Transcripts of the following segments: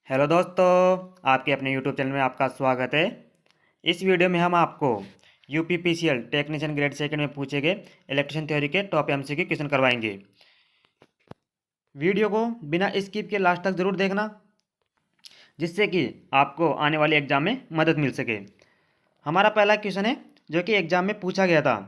Hello दोस्तों, आपके अपने यूट्यूब चैनल में आपका स्वागत है। इस वीडियो में हम आपको यूपीपीसीएल टेक्नीशियन ग्रेड सेकंड में पूछे गए इलेक्ट्रिशियन थ्योरी के टॉप एमसीक्यू क्वेश्चन करवाएंगे। वीडियो को बिना स्किप के लास्ट तक ज़रूर देखना, जिससे कि आपको आने वाले एग्जाम में मदद मिल सके। हमारा पहला क्वेश्चन है जो कि एग्जाम में पूछा गया था।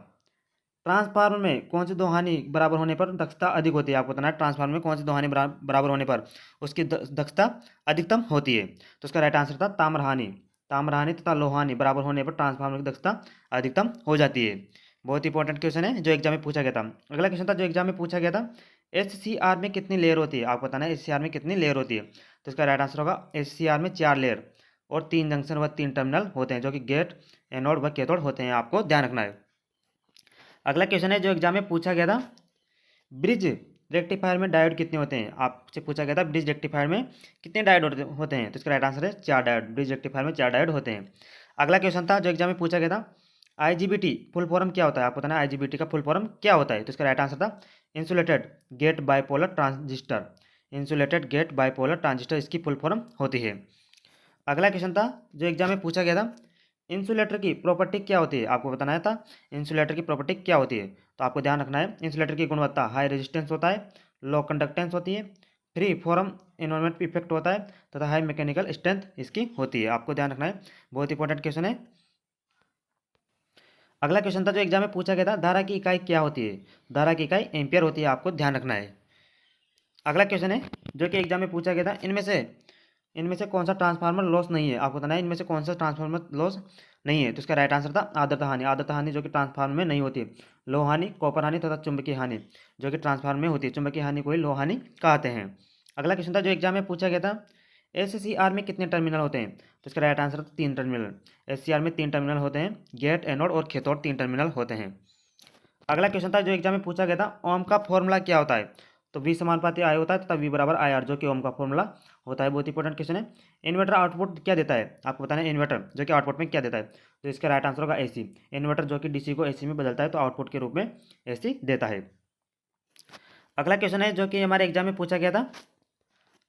ट्रांसफार्मर में कौन सी दो हानि बराबर होने पर दक्षता अधिक होती है? आपको बताना है ट्रांसफार्मर में कौन सी दो हानि बराबर होने पर उसकी दक्षता अधिकतम होती है। तो उसका राइट आंसर था ताम्रहानि तथा लोहानी बराबर होने पर ट्रांसफार्मर की दक्षता अधिकतम हो जाती है। बहुत इंपॉर्टेंट क्वेश्चन है जो एग्जाम में पूछा गया था। अगला क्वेश्चन था जो एग्जाम में पूछा गया था, एचसीआर में कितनी लेयर होती है? आपको बताना है एचसीआर में कितनी लेयर होती है। तो इसका राइट आंसर होगा एचसीआर में 4 लेयर और 3 जंक्शन व 3 टर्मिनल होते हैं, जो कि गेट, एनोड व कैथोड होते हैं। आपको ध्यान रखना है। अगला क्वेश्चन है जो एग्जाम में पूछा गया था, ब्रिज रेक्टिफायर में डायोड कितने होते हैं? आपसे पूछा गया था ब्रिज रेक्टिफायर में कितने डायोड होते हैं। तो इसका राइट आंसर है 4 डायोड। ब्रिज रेक्टिफायर में 4 डायोड होते हैं। अगला क्वेश्चन था जो एग्जाम में पूछा गया था, आईजीबीटी फुल फॉर्म क्या होता है? आपको बताना है आईजीबीटी का फुल फॉर्म क्या होता है। तो इसका राइट आंसर था insulated gate bipolar transistor. Insulated gate bipolar transistor इसकी फुल फॉर्म होती है। अगला क्वेश्चन था जो एग्जाम में पूछा गया था, इंसुलेटर की प्रॉपर्टी क्या होती है? आपको बताना था इंसुलेटर की प्रॉपर्टी क्या होती है। तो आपको ध्यान रखना है इंसुलेटर की गुणवत्ता हाई रेजिस्टेंस होता है, लो कंडक्टेंस होती है, फ्री फॉर्म इन्वायरमेंट इफेक्ट होता है तथा हाई मैकेनिकल स्ट्रेंथ इसकी होती है। आपको ध्यान रखना है, बहुत इंपॉर्टेंट क्वेश्चन है। अगला क्वेश्चन था जो एग्जाम में पूछा गया था, धारा की इकाई क्या होती है? धारा की इकाई एम्पियर होती है। आपको ध्यान रखना है। अगला क्वेश्चन है जो कि एग्जाम में पूछा गया था, इनमें से कौन सा ट्रांसफार्मर लॉस नहीं है? आपको बताना है इनमें से कौन सा ट्रांसफार्मर लॉस नहीं है। तो इसका राइट आंसर था आदर्त हानि जो कि ट्रांसफार्मर में नहीं होती है। लो हानि, कॉपर हानि तथा चुंबकीय हानि जो कि ट्रांसफार्मर में होती है। चुंबकीय हानि को ही लो हानि कहते हैं। अगला क्वेश्चन था जो एग्जाम में पूछा गया था, एससीआर में कितने टर्मिनल होते हैं? तो इसका राइट आंसर था 3 टर्मिनल। एससीआर में 3 टर्मिनल होते हैं, गेट, एनोड और कैथोड 3 टर्मिनल होते हैं। अगला क्वेश्चन था जो एग्जाम में पूछा गया था, ओम का फॉर्मूला क्या होता है? तो V समानुपाती I होता है तथा V बराबर IR जो कि ओम का फॉर्मूला होता है। बहुत इंपॉर्टेंट क्वेश्चन है। इन्वर्टर आउटपुट क्या देता है? आपको बताना है इन्वर्टर जो कि आउटपुट में क्या देता है। तो इसका राइट आंसर होगा AC। इन्वर्टर जो कि डीसी को AC में बदलता है तो आउटपुट के रूप में AC देता है। अगला क्वेश्चन है जो कि हमारे एग्जाम में पूछा गया था,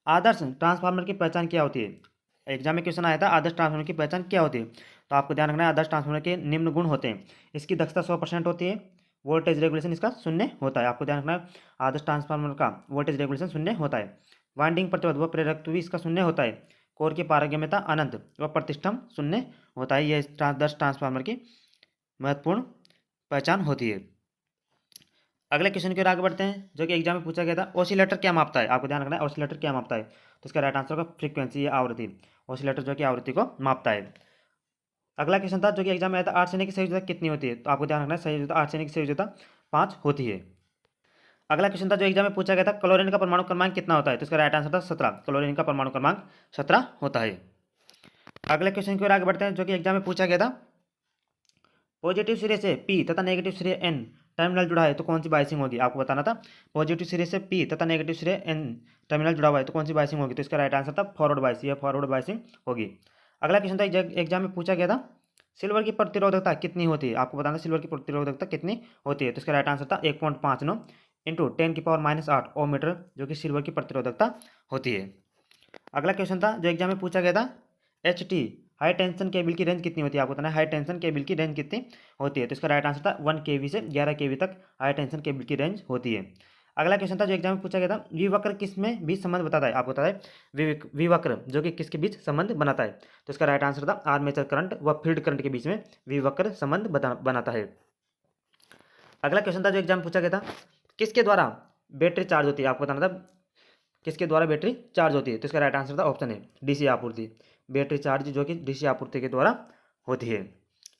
आदर्श ट्रांसफार्मर की पहचान क्या होती है? एग्जाम में क्वेश्चन आया था आदर्श ट्रांसफार्मर की पहचान क्या होती है। तो आपको ध्यान रखना है आदर्श ट्रांसफार्मर के निम्न गुण होते हैं। इसकी दक्षता 100% होती है, वोल्टेज रेगुलेशन इसका 0 होता है। आपको ध्यान रखना है आदर्श ट्रांसफार्मर का वोल्टेज रेगुलेशन 0 होता है। वाइंडिंग प्रतिरोध व प्रेरकत्व भी इसका 0 होता है। कोर की पारगम्यता अनंत व प्रतिष्ठम 0 होता है। यह आदर्श ट्रांसफार्मर की महत्वपूर्ण पहचान होती है। अगले क्वेश्चन की ओर आगे बढ़ते हैं जो कि एग्जाम में पूछा गया था, ऑसिलेटर क्या मापता है? आपको ध्यान रखना है ऑसिलेटर क्या मापता है। तो इसका राइट आंसर होगा फ्रीक्वेंसी या आवृत्ति। ऑसिलेटर जो कि आवृत्ति को मापता है। अगला क्वेश्चन था जो कि एग्जाम में आया था, आर्सेनिक की संयोजकता कितनी होती है? तो आपको ध्यान रखना है संयोजकता आर्सेनिक की संयोजकता 5 होती है। अगला क्वेश्चन था जो एग्जाम में पूछा गया था, क्लोरीन का परमाणु क्रमांक कितना होता है? तो इसका राइट आंसर था 17। क्लोरीन का परमाणु क्रमांक 17 होता है। अगले क्वेश्चन की ओर आगे बढ़ते हैं जो कि एग्जाम में पूछा गया था, पॉजिटिव सिरे से P तथा नेगेटिव सिरे N टर्मिनल जुड़ा है तो कौन सी बाइसिंग होगी? आपको बताना था पॉजिटिव सिरे से P तथा नेगेटिव सिरे N टर्मिनल जुड़ा हुआ है तो कौन सी बाइसिंग होगी। तो इसका राइट आंसर था फॉरवर्ड बाइसिंग, यह फॉरवर्ड बाइसिंग होगी। अगला क्वेश्चन था एग्जाम में पूछा गया था, सिल्वर की प्रतिरोधकता कितनी होती है? आपको बताना सिल्वर की प्रतिरोधकता कितनी होती है। तो इसका राइट आंसर था 1.59 इंटू 10⁻⁸ ओम मीटर जो कि सिल्वर की प्रतिरोधकता होती है। अगला क्वेश्चन था जो एग्जाम में पूछा गया था, HT हाई टेंशन केबल की रेंज कितनी होती है? आपको बताना है हाई टेंशन केबल की रेंज कितनी होती है। तो इसका राइट आंसर था 1 kV से 11 kV तक हाई टेंशन केबल की रेंज होती है। अगला क्वेश्चन था जो एग्जाम में पूछा गया था, विवक्र किस में बीच संबंध बताता है? आपको बताता है विवक्र जो कि किसके बीच संबंध बनाता है। तो इसका राइट आंसर था आर्मेचर करंट व फील्ड करंट के बीच में विवक्र संबंध बनाता है। अगला क्वेश्चन था जो एग्जाम में पूछा गया था, किसके द्वारा बैटरी चार्ज होती है? आपको बताना था किसके द्वारा बैटरी चार्ज होती है। तो इसका राइट आंसर था ऑप्शन है डीसी आपूर्ति। बैटरी चार्ज जो कि डीसी आपूर्ति के द्वारा होती है।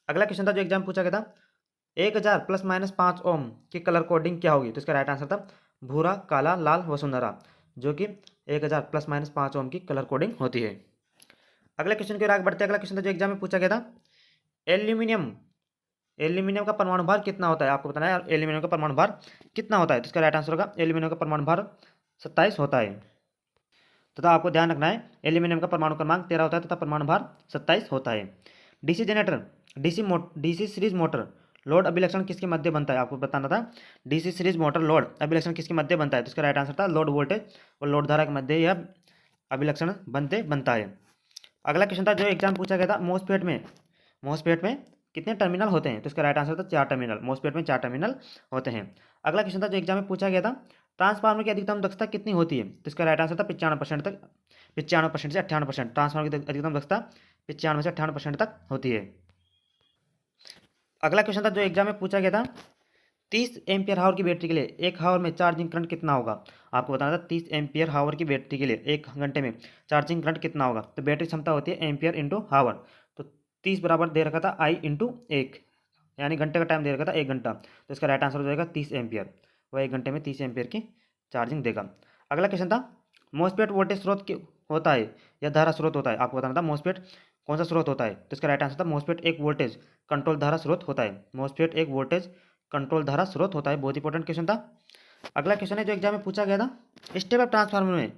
अगला क्वेश्चन था जो एग्जाम पूछा गया था, 1000 ±5 ओम की कलर कोडिंग क्या होगी? तो इसका राइट आंसर था भूरा, काला, लाल व सुनहरा जो कि 1000 ±5 ओम की कलर कोडिंग होती है। अगले क्वेश्चन की ओर आगे बढ़ते हैं। अगला क्वेश्चन था जो एग्जाम में पूछा गया था, एल्यूमिनियम एल्यूमिनियम का परमाणु भार कितना होता है? आपको बताना है एल्यूमिनियम का परमाणु भार कितना होता है। तो इसका राइट आंसर होगा एल्यूमिनियम का परमाणु भार 27 होता है। तथा आपको ध्यान रखना है एल्यूमिनियम का परमाणु क्रमांक 13 होता है तथा परमाणु भार 27 होता है। DC generator DC series motor load अभिलक्षण किसके मध्य बनता है? आपको बताना था डीसी सीरीज मोटर लोड अभिलक्षण किसके मध्य बनता है। तो इसका राइट आंसर था लोड वोल्टेज और लोड धारा के मध्य यह अभिलक्षण बनता है। अगला क्वेश्चन था जो एग्जाम पूछा गया था, मॉसफेट में कितने टर्मिनल होते हैं? तो इसका राइट आंसर था 4 टर्मिनल। मॉसफेट में 4 टर्मिनल होते हैं। अगला क्वेश्चन था जो एग्जाम में पूछा गया था, ट्रांसफार्मर की अधिकतम दक्षता कितनी होती है? तो इसका राइट आंसर था 95% तक, 95% से 98%। ट्रांसफार्मर की अधिकतम दक्षता 95 से 98% तक होती है। अगला क्वेश्चन था जो एग्जाम में पूछा गया था, 30 एम्पियर हावर की बैटरी के लिए 1 हावर में चार्जिंग करंट कितना होगा? आपको बताना था 30 एम्पियर हावर की बैटरी के लिए 1 घंटे में चार्जिंग करंट कितना होगा? तो बैटरी क्षमता होती है एम्पियर इंटू हावर। तो 30 बराबर दे रखा था आई इंटू 1, यानी घंटे का टाइम दे रखा था 1 घंटा। तो इसका राइट आंसर हो जाएगा 30 एम्पियर। वह 1 घंटे में 30 एम्पियर की चार्जिंग देगा। अगला क्वेश्चन था, मॉसफेट वोल्टेज स्रोत होता है या धारा स्रोत होता है? आपको बताना था मॉसफेट कौन सा स्रोत होता है? तो इसका राइट आंसर था मॉसफेट एक वोल्टेज कंट्रोल धारा स्रोत होता है। मॉसफेट एक वोल्टेज कंट्रोल धारा स्रोत होता है। बहुत इंपॉर्टेंट क्वेश्चन था। अगला क्वेश्चन है जो एग्जाम में पूछा गया था, स्टेप अप ट्रांसफार्मर में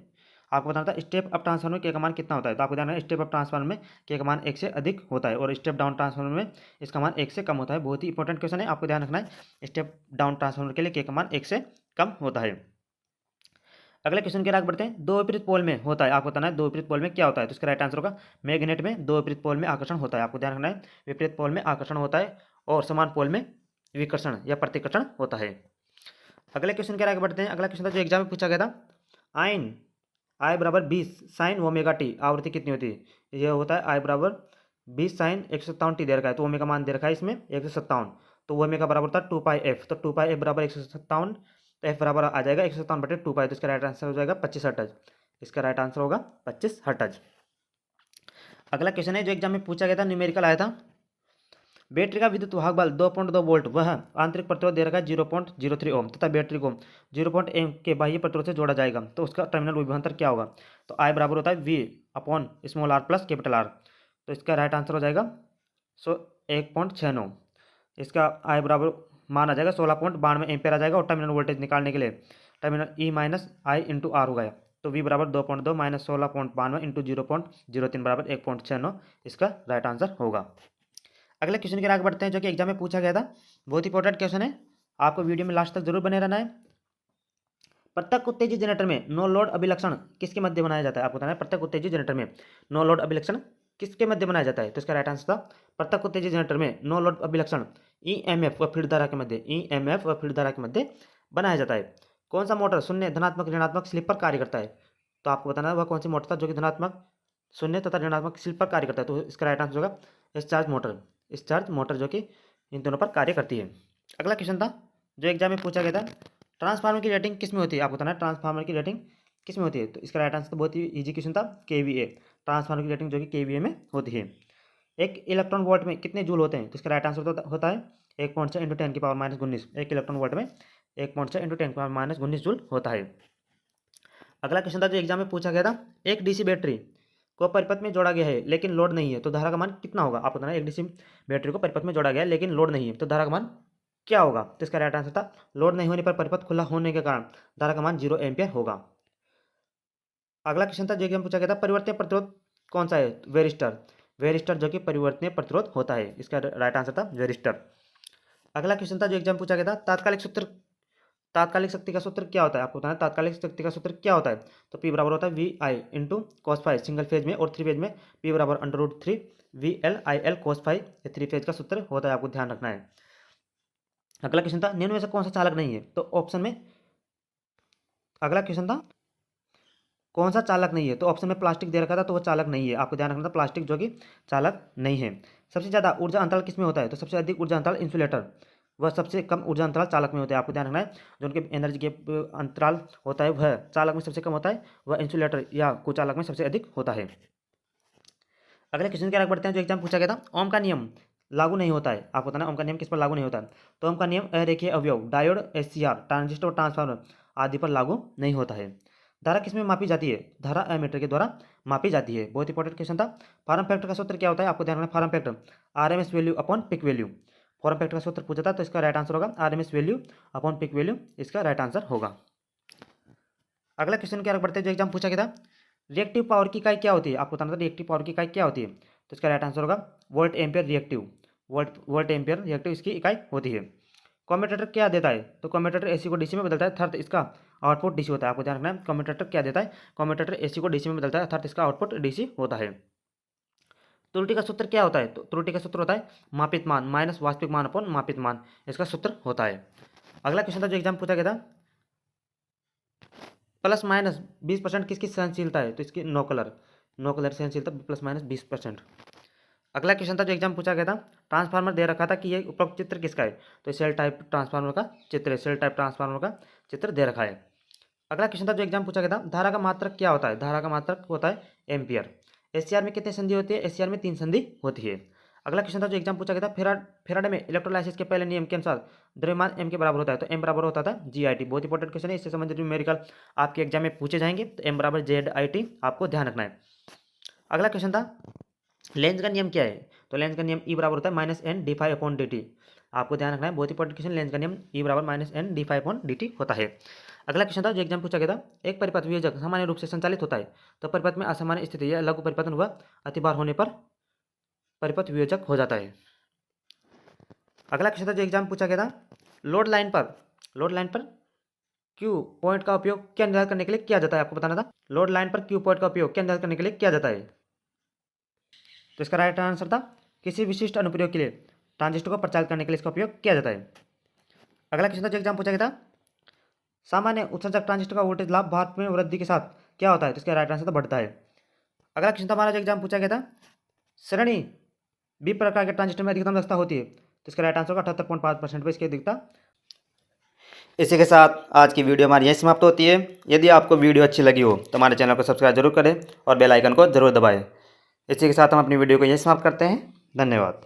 आपको बताना था स्टेप अप ट्रांसफार्मर में के का मान कितना होता है? तो आपको ध्यान रखना स्टेप अप ट्रांसफार्मर में के का मान 1 से अधिक होता है और स्टेप डाउन ट्रांसफार्मर में इसका मान 1 से कम होता है। बहुत ही इंपॉर्टेंट क्वेश्चन है, आपको ध्यान रखना है स्टेप डाउन ट्रांसफार्मर के लिए के का मान 1 से कम होता है। अगले क्वेश्चन की आगे बढ़ते हैं, दो विपरीत पोल में होता है। आपको बताना है दो विपरीत पोल में क्या होता है? तो इसका राइट आंसर होगा मैग्नेट में दो विपरीत पोल में आकर्षण होता है। आपको ध्यान रखना है विपरीत पोल में आकर्षण होता है और समान पोल में विकर्षण या प्रतिकर्षण होता है। अगले क्वेश्चन की आगे बढ़ते हैं। अगला क्वेश्चन था जो एग्जाम में पूछा गया था, आइन आई बराबर 20 साइन ओमेगा टी आवृत्ति कितनी होती है? ये होता है आई बराबर 20 साइन 157 टी दे रखा है, तो ओमेगा मान दे रखा है इसमें 157, तो ओमेगा बराबर होता है 2 पाई एफ। तो 2 पाई एफ बराबर 157, तो एफ बराबर आ जाएगा 157 बटे 2 पाई। तो इसका राइट आंसर हो जाएगा 25 हर्ट्ज। इसका राइट आंसर होगा 25 हर्ट्ज। अगला क्वेश्चन है जो एग्जाम में पूछा गया था, न्यूमेरिकल आया था, बैटरी का विद्युत वाहक बल 2.2 वोल्ट, वह आंतरिक प्रतिरोध दे रखा है 0.03 ओम तथा बैटरी को 0.1 के बाह्य प्रतिरोध से जोड़ा जाएगा, तो उसका टर्मिनल विभवांतर क्या होगा? तो आई बराबर होता है V upon small R plus capital R. तो इसका राइट आंसर हो जाएगा 1.69। इसका आई बराबर मान आ जाएगा 16.92 एम्पेयर आ जाएगा और टर्मिनल वोल्टेज निकालने के लिए terminal E minus I into R होगा। तो वी बराबर 2.2 माइनस 16.92 इंटू 0.03 बराबर 1.69 इसका राइट आंसर होगा। अगले क्वेश्चन की आगे बढ़ते हैं जो कि एग्जाम में पूछा गया था, बहुत इंपॉर्टेंट क्वेश्चन है, आपको वीडियो में लास्ट तक जरूर बने रहना है। प्रत्यक्ष उत्तेजित जनरेटर में नो लोड अभिलक्षण किसके मध्य बनाया जाता है? आपको बताना है प्रत्यक्ष उत्तेजित जनरेटर में नो लोड अभिलक्षण किसके मध्य बनाया जाता है? तो इसका राइट आंसर था प्रत्यक्ष उत्तेजित जनरेटर में नो लोड अभिलक्षण ईएमएफ व फील्ड धारा के मध्य, ईएमएफ व फील्ड धारा के मध्य बनाया जाता है। कौन सा मोटर शून्य धनात्मक ऋणात्मक स्लिप पर कार्य करता है? तो आपको बताना है वह कौन सी मोटर था जो कि धनात्मक शून्य तथा ऋणात्मक स्लिप पर कार्य करता है। तो इसका राइट आंसर होगा डिस्चार्ज मोटर जो कि इन दोनों पर कार्य करती है। अगला क्वेश्चन था जो एग्जाम में पूछा गया था, ट्रांसफार्मर की रेटिंग किस में होती है? आपको बताना है ट्रांसफार्मर की रेटिंग किस में होती है? तो इसका राइट आंसर तो बहुत ही इजी क्वेश्चन था, केवीए। ट्रांसफार्मर की रेटिंग जो कि केवीए में होती है। एक इलेक्ट्रॉन वोल्ट में कितने जूल होते हैं? तो इसका राइट आंसर होता है 1.6 इंटू 10 की पावर माइनस 19। एक इलेक्ट्रॉन वोल्ट में 1.6 इंटू 10 की पावर माइनस 19 जूल होता है। अगला क्वेश्चन था जो एग्जाम में पूछा गया था, एक डीसी बैटरी को परिपथ में जोड़ा गया है लेकिन लोड नहीं है, तो धारा का मान कितना होगा? आप बताना एक डीसी बैटरी को परिपथ में जोड़ा गया है लेकिन लोड नहीं है, तो धारा का मान क्या होगा? तो इसका राइट आंसर था लोड नहीं होने पर परिपथ खुला होने के कारण धारा का मान 0 एम्पियर होगा। अगला क्वेश्चन था जो एग्जाम में पूछा गया था, परिवर्तनीय प्रतिरोध कौन सा है? वेरिस्टर जो कि परिवर्तनीय प्रतिरोध होता है। इसका राइट आंसर था वेरिस्टर। अगला क्वेश्चन था जो एग्जाम में पूछा गया था, तात्कालिक शक्ति का सूत्र क्या होता है? आपको बताना है तात्कालिक शक्ति का सूत्र क्या होता है? तो पी बराबर होता है V I into cos phi single phase में, और थ्री फेज में पी बराबर √3 V L I L cos phi, ये थ्री फेज का सूत्र होता है, आपको ध्यान रखना है। अगला क्वेश्चन था, निम्न में से कौन सा चालक नहीं है? तो ऑप्शन में अगला क्वेश्चन था कौन सा चालक नहीं है? तो ऑप्शन में प्लास्टिक दे रखा था, तो वो चालक नहीं है। आपको ध्यान रखना था प्लास्टिक जो कि चालक नहीं है। सबसे ज़्यादा ऊर्जा अंतराल किस में होता है? तो सबसे अधिक ऊर्जा अंतराल इंसुलेटर, वह सबसे कम ऊर्जा अंतराल चालक में होता है। आपको ध्यान रखना है जो उनके एनर्जी के अंतराल होता है वह चालक में सबसे कम होता है, वह इंसुलेटर या कुचालक में सबसे अधिक होता है। अगले क्वेश्चन की आगे बढ़ते हैं जो एग्जाम पूछा गया था, ओम का नियम लागू नहीं होता है। आपको बताना ओम का नियम किस पर लागू नहीं होता है? तो ओम का नियम अरेखीय अवयव, डायोड, एससीआर, ट्रांजिस्टर, ट्रांसफार्मर आदि पर लागू नहीं होता है। धारा किस में मापी जाती है? धारा एमीटर के द्वारा मापी जाती है। बहुत इंपॉर्टेंट क्वेश्चन था। फॉर्म फैक्टर का सूत्र क्या होता है? आपको ध्यान रखना form factor RMS value upon peak value. Form factor का सूत्र पूछा था, तो इसका राइट आंसर होगा RMS value upon peak value, इसका राइट आंसर होगा। अगला क्वेश्चन की आगे बढ़ते हैं जो एग्जाम पूछा गया था, रिएक्टिव पावर की इकाई क्या होती है? आपको बताना था रिएक्टिव पावर की इकाई क्या होती है? तो इसका राइट आंसर होगा volt ampere reactive, volt ampere reactive इसकी इकाई होती है। कम्यूटेटर क्या देता है? तो कम्यूटेटर एसी को डीसी में बदलता है, अर्थ इसका आउटपुट डीसी होता है। आपको ध्यान रखना है कम्यूटेटर क्या देता है, कम्यूटेटर एसी को डीसी में बदलता है, अर्थात इसका आउटपुट डीसी होता है। त्रुटि का सूत्र क्या होता है, तो त्रुटि का सूत्र होता है मापित मान माइनस वास्तविक मान अपॉन मापित मान, इसका सूत्र होता है। अगला क्वेश्चन था जो एग्जाम पूछा गया था, प्लस माइनस 20% किसकी सहनशीलता है, तो इसकी नो कलर सहनशीलता प्लस माइनस 20%। अगला क्वेश्चन था जो एग्जाम पूछा गया था, ट्रांसफार्मर दे रखा था कि ये उपरोक्त चित्र किसका है, तो सेल टाइप ट्रांसफार्मर का चित्र है, सेल टाइप ट्रांसफार्मर का चित्र दे रखा है। अगला क्वेश्चन था जो एग्जाम पूछा गया था, धारा का मात्रक क्या होता है, धारा का मात्रक होता है एम्पियर। एससीआर में कितनी संधि होती है, एससीआर में 3 संधि होती है। अगला क्वेश्चन था जो एग्जाम पूछा गया था, फेराडे में इलेक्ट्रोलाइसिस के पहले नियम के अनुसार द्रव्यमान एम के बराबर होता है, तो एम बराबर होता था GIT। बहुत इंपॉर्टेंट क्वेश्चन है, इससे संबंधित न्यूमेरिकल आपके एग्जाम में पूछे जाएंगे, तो एम बराबर ZIT आपको ध्यान रखना है। अगला क्वेश्चन था लेंज का नियम क्या है, तो लेंज का नियम E बराबर होता है -n/d5/dt। आपको ध्यान रखना है, बहुत इंपॉर्टेंट क्वेश्चन, लेंज का नियम E बराबर -n/d5/dt होता है। अगला क्वेश्चन था जो एग्जाम पूछा गया था, एक परिपथ वियोजक सामान्य रूप से संचालित होता है, तो परिपथ में असामान्य स्थिति या लघु परिपतन हुआ अतिभार होने पर परिपथ वियोजक हो जाता है। अगला क्वेश्चन था जो एग्जाम पूछा गया था, लोड लाइन पर क्यू पॉइंट का उपयोग क्या निर्धारित करने के लिए किया जाता है, आपको बताना था लोड लाइन पर क्यू पॉइंट का उपयोग क्या निर्धारित करने के लिए किया जाता है, तो इसका राइट आंसर था किसी विशिष्ट अनुप्रयोग के लिए ट्रांजिस्टर को प्रचारित करने के लिए इसका उपयोग किया जाता है। अगला क्वेश्चन था जो एग्जाम पूछा गया था, सामान्य उत्सर्जक ट्रांजिस्टर का वोल्टेज लाभ भार में वृद्धि के साथ क्या होता है, तो इसका राइट आंसर था बढ़ता है। अगला क्वेश्चन था हमारा जो एग्जाम पूछा गया था, श्रेणी बी प्रकार के ट्रांजिस्टर में अधिकतम दक्षता होती है, तो इसका राइट आंसर होगा 78.5% पर इसकी अधिकता। इसी के साथ आज की वीडियो हमारी यहीं समाप्त होती है। यदि आपको वीडियो अच्छी लगी हो तो हमारे चैनल को सब्सक्राइब जरूर करें और बेल आइकन को जरूर दबाएं। इसी के साथ हम अपनी वीडियो को यहीं समाप्त करते हैं। धन्यवाद।